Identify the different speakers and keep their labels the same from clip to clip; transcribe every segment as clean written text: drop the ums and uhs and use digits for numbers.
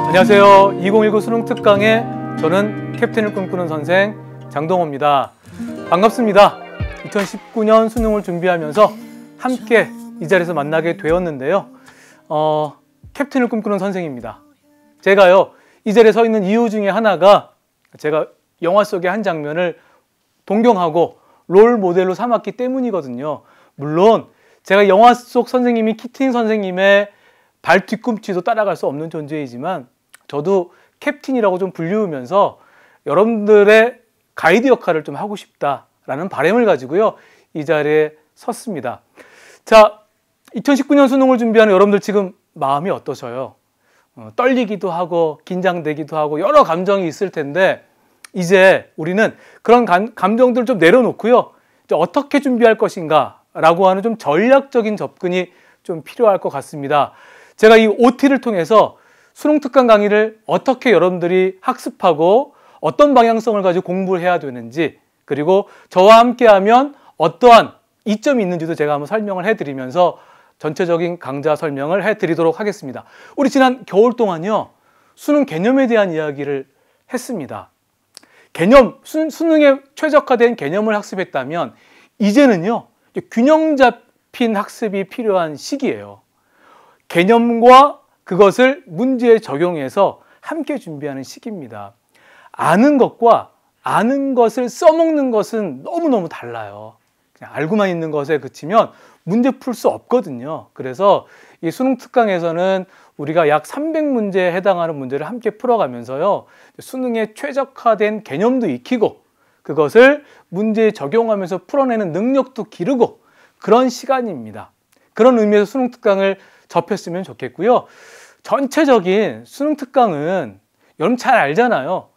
Speaker 1: 안녕하세요. 2019 수능 특강의 저는 캡틴을 꿈꾸는 선생 장동호입니다. 반갑습니다. 2019년 수능을 준비하면서 함께 이 자리에서 만나게 되었는데요. 캡틴을 꿈꾸는 선생입니다. 제가요, 이 자리에 서 있는 이유 중에 하나가 제가 영화 속의 한 장면을 동경하고 롤 모델로 삼았기 때문이거든요. 물론 제가 영화 속 선생님이 캡틴 선생님의 발 뒤꿈치도 따라갈 수 없는 존재이지만 저도 캡틴이라고 좀 불리우면서 여러분들의 가이드 역할을 좀 하고 싶다라는 바람을 가지고요, 이 자리에 섰습니다. 자, 2019년 수능을 준비하는 여러분들 지금 마음이 어떠셔요? 떨리기도 하고 긴장되기도 하고 여러 감정이 있을 텐데 이제 우리는 그런 감정들을 좀 내려놓고요, 이제 어떻게 준비할 것인가 라고 하는 좀 전략적인 접근이 좀 필요할 것 같습니다. 제가 이 OT를 통해서 수능 특강 강의를 어떻게 여러분들이 학습하고 어떤 방향성을 가지고 공부를 해야 되는지, 그리고 저와 함께하면 어떠한 이점이 있는지도 제가 한번 설명을 해드리면서 전체적인 강좌 설명을 해드리도록 하겠습니다. 우리 지난 겨울 동안요, 수능 개념에 대한 이야기를 했습니다. 수능에 최적화된 개념을 학습했다면 이제는요, 균형 잡힌 학습이 필요한 시기예요. 개념과 그것을 문제에 적용해서 함께 준비하는 시기입니다. 아는 것과 아는 것을 써먹는 것은 너무너무 달라요. 그냥 알고만 있는 것에 그치면 문제 풀 수 없거든요. 그래서 이 수능 특강에서는 우리가 약 300문제에 해당하는 문제를 함께 풀어가면서요, 수능에 최적화된 개념도 익히고 그것을 문제에 적용하면서 풀어내는 능력도 기르고 그런 시간입니다. 그런 의미에서 수능 특강을 접했으면 좋겠고요. 전체적인 수능 특강은 여러분 잘 알잖아요.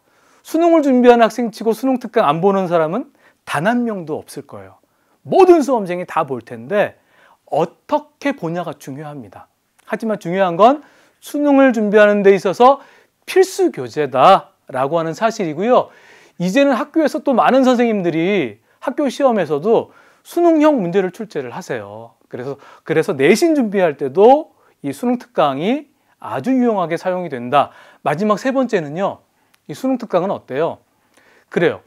Speaker 1: 수능을 준비하는 학생 치고 수능 특강 안 보는 사람은 단 한 명도 없을 거예요. 모든 수험생이 다 볼 텐데 어떻게 보냐가 중요합니다. 하지만 중요한 건 수능을 준비하는 데 있어서 필수 교재다라고 하는 사실이고요. 이제는 학교에서 또 많은 선생님들이 학교 시험에서도 수능형 문제를 출제를 하세요. 그래서 내신 준비할 때도 이 수능 특강이 아주 유용하게 사용이 된다. 마지막 세 번째는요, 이 수능 특강은 어때요? 그래요.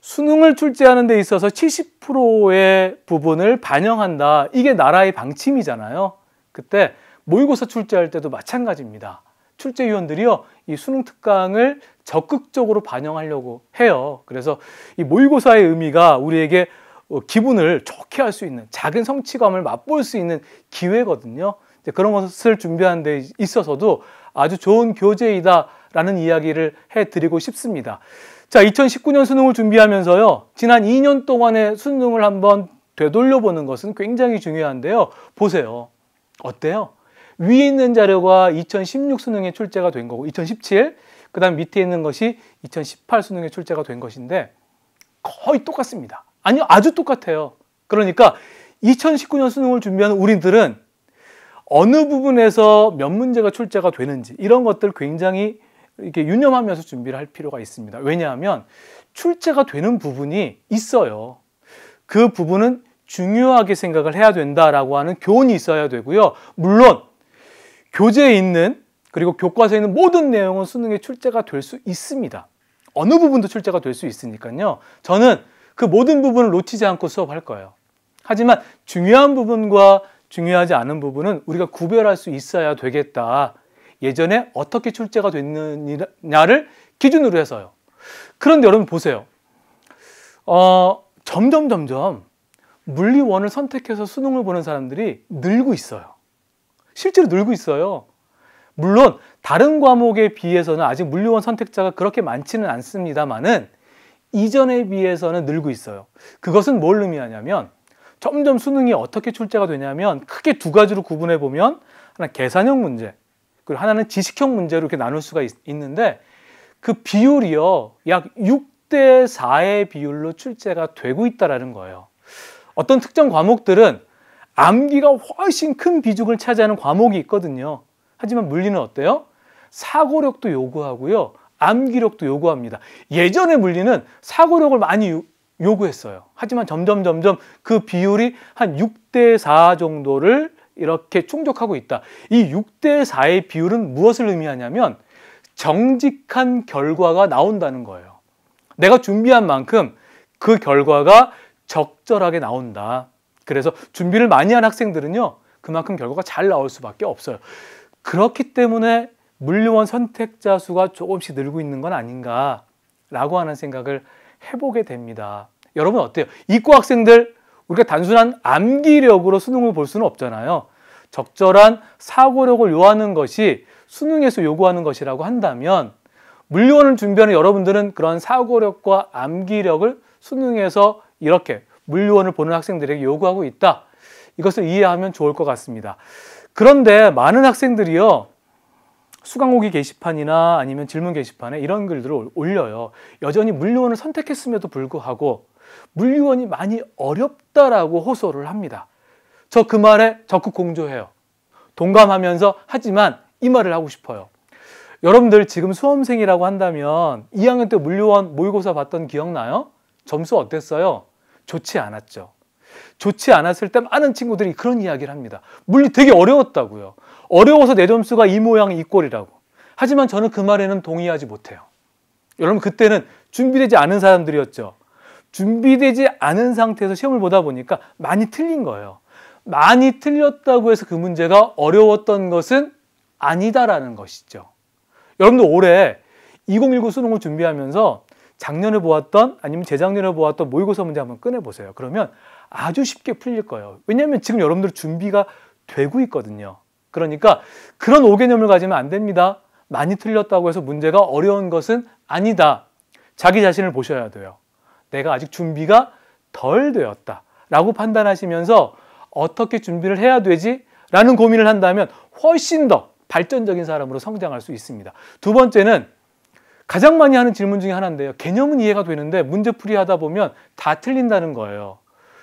Speaker 1: 수능을 출제하는 데 있어서 70%의 부분을 반영한다. 이게 나라의 방침이잖아요. 그때 모의고사 출제할 때도 마찬가지입니다. 출제위원들이요, 이 수능 특강을 적극적으로 반영하려고 해요. 그래서 이 모의고사의 의미가 우리에게 기분을 좋게 할 수 있는, 작은 성취감을 맛볼 수 있는 기회거든요. 그런 것을 준비하는 데 있어서도 아주 좋은 교재이다라는 이야기를 해드리고 싶습니다. 자, 2019년 수능을 준비하면서요, 지난 2년 동안의 수능을 한번 되돌려보는 것은 굉장히 중요한데요. 보세요. 어때요? 위에 있는 자료가 2016 수능에 출제가 된 거고 2017, 그 다음 밑에 있는 것이 2018 수능에 출제가 된 것인데 거의 똑같습니다. 아니요, 아주 똑같아요. 그러니까 2019년 수능을 준비하는 우리들은 어느 부분에서 몇 문제가 출제가 되는지 이런 것들 굉장히 이렇게 유념하면서 준비를 할 필요가 있습니다. 왜냐하면 출제가 되는 부분이 있어요. 그 부분은 중요하게 생각을 해야 된다라고 하는 교훈이 있어야 되고요. 물론 교재에 있는, 그리고 교과서에 있는 모든 내용은 수능에 출제가 될 수 있습니다. 어느 부분도 출제가 될 수 있으니까요. 저는 그 모든 부분을 놓치지 않고 수업할 거예요. 하지만 중요한 부분과 중요하지 않은 부분은 우리가 구별할 수 있어야 되겠다. 예전에 어떻게 출제가 됐느냐를 기준으로 해서요. 그런데 여러분 보세요. 점점 물리 1을 선택해서 수능을 보는 사람들이 늘고 있어요. 실제로 늘고 있어요. 물론 다른 과목에 비해서는 아직 물리 1 선택자가 그렇게 많지는 않습니다만은 이전에 비해서는 늘고 있어요. 그것은 뭘 의미하냐면 점점 수능이 어떻게 출제가 되냐면 크게 두 가지로 구분해 보면 하나 계산형 문제, 그리고 하나는 지식형 문제로 이렇게 나눌 수가 있는데 그 비율이요, 약 6대 4의 비율로 출제가 되고 있다는 거예요. 어떤 특정 과목들은 암기가 훨씬 큰 비중을 차지하는 과목이 있거든요. 하지만 물리는 어때요? 사고력도 요구하고요, 암기력도 요구합니다. 예전에 물리는 사고력을 많이 요구했어요. 하지만 점점 그 비율이 한 6대4 정도를 이렇게 충족하고 있다. 이 6대4의 비율은 무엇을 의미하냐면 정직한 결과가 나온다는 거예요. 내가 준비한 만큼 그 결과가 적절하게 나온다. 그래서 준비를 많이 한 학생들은요, 그만큼 결과가 잘 나올 수밖에 없어요. 그렇기 때문에 물리원 선택자 수가 조금씩 늘고 있는 건 아닌가라고 하는 생각을 해보게 됩니다. 여러분 어때요? 이과 학생들, 우리가 단순한 암기력으로 수능을 볼 수는 없잖아요. 적절한 사고력을 요하는 것이 수능에서 요구하는 것이라고 한다면 물리원을 준비하는 여러분들은 그런 사고력과 암기력을 수능에서 이렇게 물리원을 보는 학생들에게 요구하고 있다. 이것을 이해하면 좋을 것 같습니다. 그런데 많은 학생들이요, 수강후기 게시판이나 아니면 질문 게시판에 이런 글들을 올려요. 여전히 물리원을 선택했음에도 불구하고 물리원이 많이 어렵다라고 호소를 합니다. 저 그 말에 적극 공조해요. 동감하면서 하지만 이 말을 하고 싶어요. 여러분들 지금 수험생이라고 한다면 2학년 때 물리원 모의고사 봤던 기억나요? 점수 어땠어요? 좋지 않았죠. 좋지 않았을 때 많은 친구들이 그런 이야기를 합니다. 물리 되게 어려웠다고요. 어려워서 내 점수가 이 모양 이 꼴이라고. 하지만 저는 그 말에는 동의하지 못해요. 여러분 그때는 준비되지 않은 사람들이었죠. 준비되지 않은 상태에서 시험을 보다 보니까 많이 틀린 거예요. 많이 틀렸다고 해서 그 문제가 어려웠던 것은 아니다라는 것이죠. 여러분들 올해 2019 수능을 준비하면서 작년에 보았던 아니면 재작년에 보았던 모의고사 문제 한번 꺼내보세요. 그러면 아주 쉽게 풀릴 거예요. 왜냐하면 지금 여러분들 준비가 되고 있거든요. 그러니까 그런 오개념을 가지면 안 됩니다. 많이 틀렸다고 해서 문제가 어려운 것은 아니다. 자기 자신을 보셔야 돼요. 내가 아직 준비가 덜 되었다 라고 판단하시면서 어떻게 준비를 해야 되지? 라는 고민을 한다면 훨씬 더 발전적인 사람으로 성장할 수 있습니다. 두 번째는 가장 많이 하는 질문 중에 하나인데요. 개념은 이해가 되는데 문제풀이 하다 보면 다 틀린다는 거예요.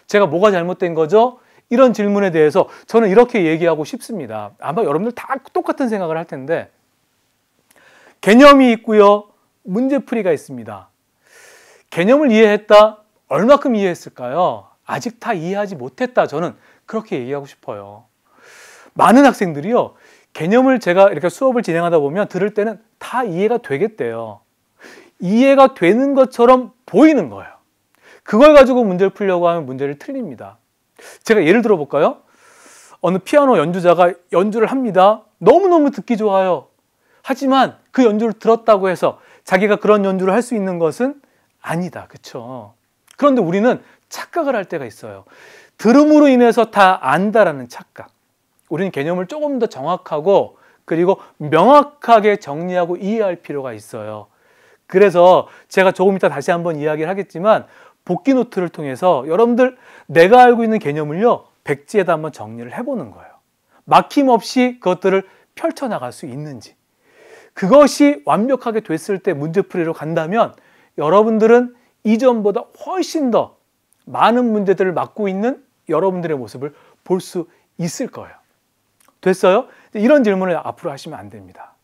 Speaker 1: 제가 뭐가 잘못된 거죠? 이런 질문에 대해서 저는 이렇게 얘기하고 싶습니다. 아마 여러분들 다 똑같은 생각을 할 텐데 개념이 있고요. 문제풀이가 있습니다. 개념을 이해했다? 얼마큼 이해했을까요? 아직 다 이해하지 못했다. 저는 그렇게 얘기하고 싶어요. 많은 학생들이요. 개념을 제가 이렇게 수업을 진행하다 보면 들을 때는 다 이해가 되겠대요. 이해가 되는 것처럼 보이는 거예요. 그걸 가지고 문제를 풀려고 하면 문제를 틀립니다. 제가 예를 들어 볼까요? 어느 피아노 연주자가 연주를 합니다. 너무너무 듣기 좋아요. 하지만 그 연주를 들었다고 해서 자기가 그런 연주를 할 수 있는 것은 아니다. 그렇죠? 그런데 우리는 착각을 할 때가 있어요. 들음으로 인해서 다 안다라는 착각. 우리는 개념을 조금 더 정확하고 그리고 명확하게 정리하고 이해할 필요가 있어요. 그래서 제가 조금 이따 다시 한번 이야기를 하겠지만 복기 노트를 통해서 여러분들 내가 알고 있는 개념을요, 백지에다 한번 정리를 해보는 거예요. 막힘없이 그것들을 펼쳐나갈 수 있는지. 그것이 완벽하게 됐을 때 문제풀이로 간다면 여러분들은 이전보다 훨씬 더 많은 문제들을 맡고 있는 여러분들의 모습을 볼 수 있을 거예요. 됐어요? 이런 질문을 앞으로 하시면 안 됩니다.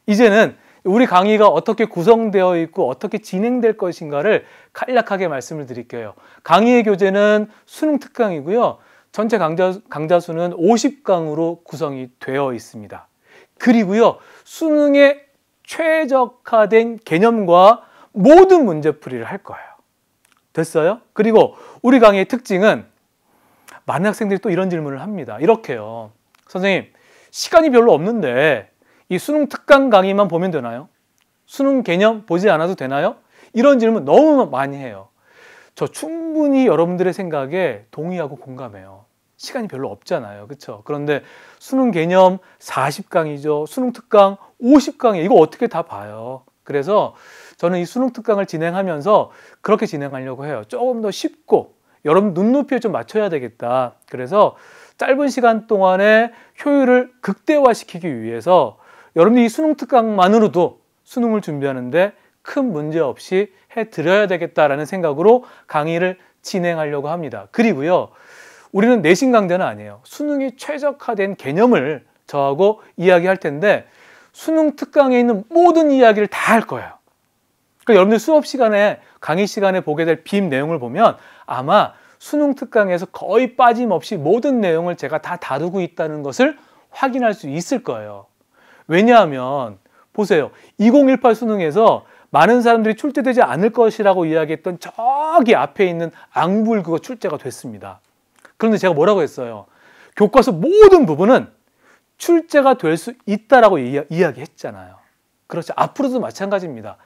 Speaker 1: 이제는 우리 강의가 어떻게 구성되어 있고 어떻게 진행될 것인가를 간략하게 말씀을 드릴게요. 강의의 교재는 수능 특강이고요. 전체 강좌 수는 50강으로 구성이 되어 있습니다. 그리고요, 수능에 최적화된 개념과 모든 문제풀이를 할 거예요. 됐어요? 그리고 우리 강의의 특징은 많은 학생들이 또 이런 질문을 합니다. 이렇게요. 선생님, 시간이 별로 없는데 이 수능 특강 강의만 보면 되나요? 수능 개념 보지 않아도 되나요? 이런 질문 너무 많이 해요. 저 충분히 여러분들의 생각에 동의하고 공감해요. 시간이 별로 없잖아요. 그렇죠? 그런데 수능 개념 40강이죠. 수능 특강 50강이에요. 이거 어떻게 다 봐요? 그래서 저는 이 수능 특강을 진행하면서 그렇게 진행하려고 해요. 조금 더 쉽고 여러분 눈높이에 좀 맞춰야 되겠다. 그래서 짧은 시간 동안에 효율을 극대화시키기 위해서 여러분들이 이 수능 특강만으로도 수능을 준비하는데 큰 문제 없이 해드려야 되겠다라는 생각으로 강의를 진행하려고 합니다. 그리고요, 우리는 내신 강좌는 아니에요. 수능이 최적화된 개념을 저하고 이야기할 텐데 수능 특강에 있는 모든 이야기를 다 할 거예요. 그러니까 여러분들 수업 시간에, 강의 시간에 보게 될 빔 내용을 보면 아마 수능 특강에서 거의 빠짐없이 모든 내용을 제가 다 다루고 있다는 것을 확인할 수 있을 거예요. 왜냐하면 보세요. 2018 수능에서 많은 사람들이 출제되지 않을 것이라고 이야기했던 저기 앞에 있는 앙불교가 출제가 됐습니다. 그런데 제가 뭐라고 했어요? 교과서 모든 부분은 출제가 될 수 있다라고 이야기했잖아요. 그렇죠. 앞으로도 마찬가지입니다.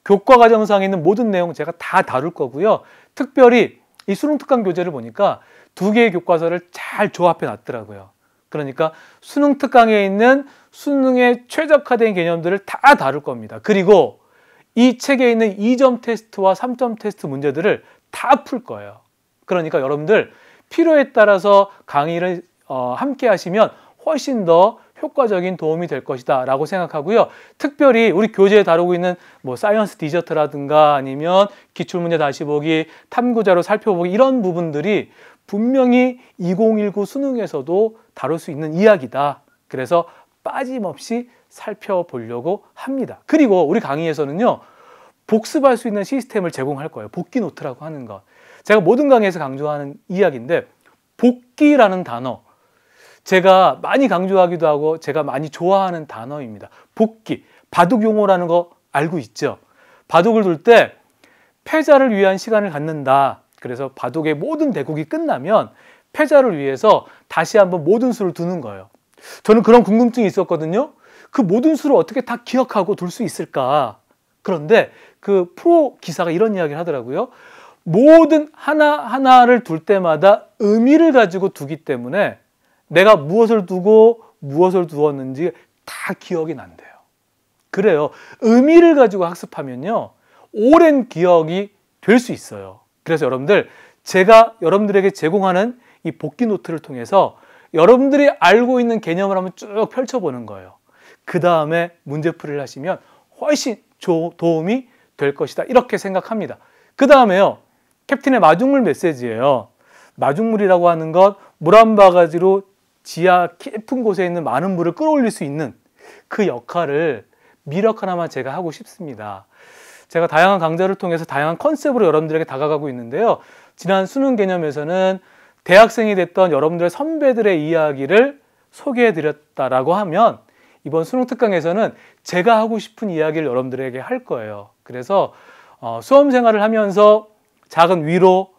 Speaker 1: 교과과정상에 있는 모든 내용 제가 다 다룰 거고요. 특별히 이 수능 특강 교재를 보니까 두 개의 교과서를 잘 조합해 놨더라고요. 그러니까 수능 특강에 있는 수능에 최적화된 개념들을 다 다룰 겁니다. 그리고 이 책에 있는 2점 테스트와 3점 테스트 문제들을 다 풀 거예요. 그러니까 여러분들 필요에 따라서 강의를 함께 하시면 훨씬 더 효과적인 도움이 될 것이다 라고 생각하고요. 특별히 우리 교재에 다루고 있는 뭐 사이언스 디저트라든가 아니면 기출문제 다시 보기, 탐구자료 살펴보기 이런 부분들이 분명히 2019 수능에서도 다룰 수 있는 이야기다. 그래서 빠짐없이 살펴보려고 합니다. 그리고 우리 강의에서는요, 복습할 수 있는 시스템을 제공할 거예요. 복기 노트라고 하는 것. 제가 모든 강의에서 강조하는 이야기인데, 복기라는 단어, 제가 많이 강조하기도 하고 제가 많이 좋아하는 단어입니다. 복기, 바둑 용어라는 거 알고 있죠? 바둑을 둘 때 패자를 위한 시간을 갖는다. 그래서 바둑의 모든 대국이 끝나면 패자를 위해서 다시 한번 모든 수를 두는 거예요. 저는 그런 궁금증이 있었거든요. 그 모든 수를 어떻게 다 기억하고 둘 수 있을까? 그런데 그 프로 기사가 이런 이야기를 하더라고요. 모든 하나하나를 둘 때마다 의미를 가지고 두기 때문에 내가 무엇을 두고 무엇을 두었는지 다 기억이 난대요. 그래요. 의미를 가지고 학습하면요, 오랜 기억이 될 수 있어요. 그래서 여러분들, 제가 여러분들에게 제공하는 이 복기 노트를 통해서 여러분들이 알고 있는 개념을 한번 쭉 펼쳐보는 거예요. 그 다음에 문제풀이를 하시면 훨씬 도움이 될 것이다. 이렇게 생각합니다. 그 다음에요, 캡틴의 마중물 메시지예요. 마중물이라고 하는 것, 물 한 바가지로 지하 깊은 곳에 있는 많은 물을 끌어올릴 수 있는 그 역할을 미력 하나만 제가 하고 싶습니다. 제가 다양한 강좌를 통해서 다양한 컨셉으로 여러분들에게 다가가고 있는데요. 지난 수능 개념에서는 대학생이 됐던 여러분들의 선배들의 이야기를 소개해드렸다라고 하면 이번 수능 특강에서는 제가 하고 싶은 이야기를 여러분들에게 할 거예요. 그래서 수험 생활을 하면서 작은 위로,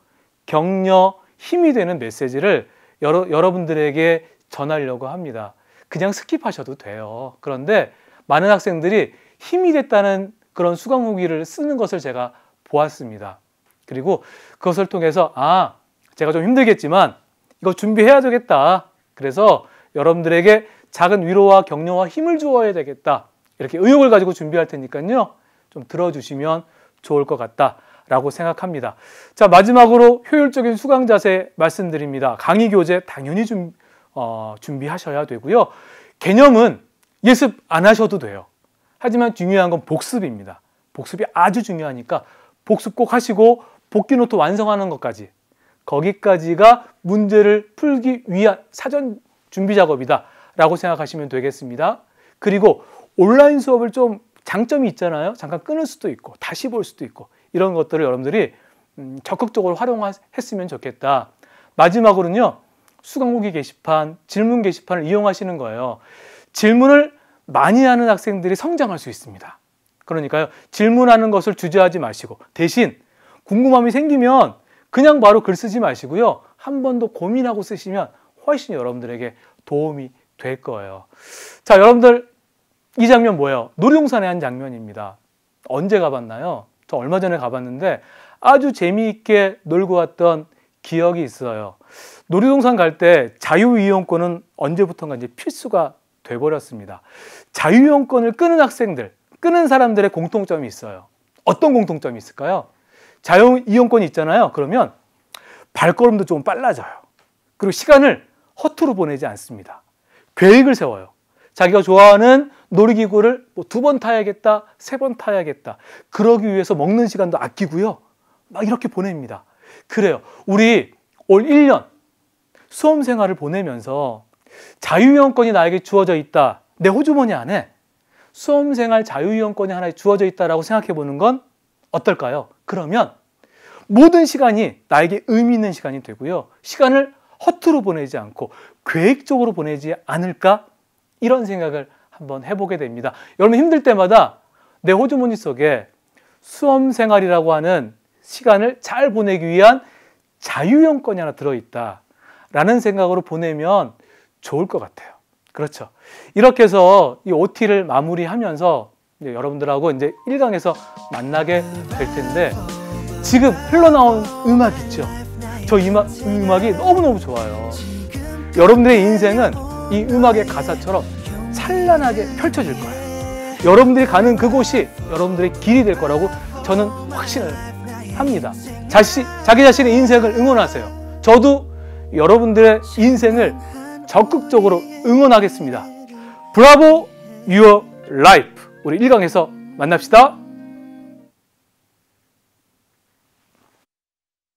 Speaker 1: 격려, 힘이 되는 메시지를 여러분들에게 전하려고 합니다. 그냥 스킵하셔도 돼요. 그런데 많은 학생들이 힘이 됐다는 그런 수강 후기를 쓰는 것을 제가 보았습니다. 그리고 그것을 통해서 제가 좀 힘들겠지만 이거 준비해야 되겠다. 그래서 여러분들에게 작은 위로와 격려와 힘을 주어야 되겠다. 이렇게 의욕을 가지고 준비할 테니까요. 좀 들어주시면 좋을 것 같다라고 생각합니다. 자, 마지막으로 효율적인 수강 자세 말씀드립니다. 강의 교재 당연히 준비하셔야 되고요. 개념은 예습 안 하셔도 돼요. 하지만 중요한 건 복습입니다. 복습이 아주 중요하니까 복습 꼭 하시고 복기 노트 완성하는 것까지, 거기까지가 문제를 풀기 위한 사전 준비 작업이다 라고 생각하시면 되겠습니다. 그리고 온라인 수업을 좀 장점이 있잖아요. 잠깐 끊을 수도 있고 다시 볼 수도 있고 이런 것들을 여러분들이 적극적으로 활용했으면 좋겠다. 마지막으로는요, 수강 후기 게시판, 질문 게시판을 이용하시는 거예요. 질문을 많이 하는 학생들이 성장할 수 있습니다. 그러니까요, 질문하는 것을 주저하지 마시고 대신 궁금함이 생기면 그냥 바로 글 쓰지 마시고요, 한 번 더 고민하고 쓰시면 훨씬 여러분들에게 도움이 될 거예요. 자, 여러분들, 이 장면 뭐예요? 놀이동산의 한 장면입니다. 언제 가봤나요? 저 얼마 전에 가봤는데 아주 재미있게 놀고 왔던 기억이 있어요. 놀이동산 갈 때 자유이용권은 언제부턴가 이제 필수가 돼버렸습니다. 자유이용권을 끄는 학생들, 끄는 사람들의 공통점이 있어요. 어떤 공통점이 있을까요? 자유이용권이 있잖아요. 그러면 발걸음도 좀 빨라져요. 그리고 시간을 허투루 보내지 않습니다. 계획을 세워요. 자기가 좋아하는 놀이기구를 뭐 2번 타야겠다, 3번 타야겠다. 그러기 위해서 먹는 시간도 아끼고요. 막 이렇게 보냅니다. 그래요. 우리 올 1년 수험 생활을 보내면서 자유이용권이 나에게 주어져 있다. 내 호주머니 안에 수험생활 자유이용권이 하나 주어져 있다라고 생각해 보는 건 어떨까요? 그러면 모든 시간이 나에게 의미 있는 시간이 되고요. 시간을 허투루 보내지 않고 계획적으로 보내지 않을까? 이런 생각을 한번 해보게 됩니다. 여러분 힘들 때마다 내 호주머니 속에 수험생활이라고 하는 시간을 잘 보내기 위한 자유형권이 하나 들어있다 라는 생각으로 보내면 좋을 것 같아요. 그렇죠. 이렇게 해서 이 OT를 마무리하면서 이제 여러분들하고 이제 1강에서 만나게 될 텐데, 지금 흘러나온 음악 있죠? 저 음악이 너무너무 좋아요. 여러분들의 인생은 이 음악의 가사처럼 찬란하게 펼쳐질 거예요. 여러분들이 가는 그곳이 여러분들의 길이 될 거라고 저는 확신을 합니다. 자기 자신의 인생을 응원하세요. 저도 여러분들의 인생을 적극적으로 응원하겠습니다. 브라보 유어 라이프. 우리 1강에서 만납시다.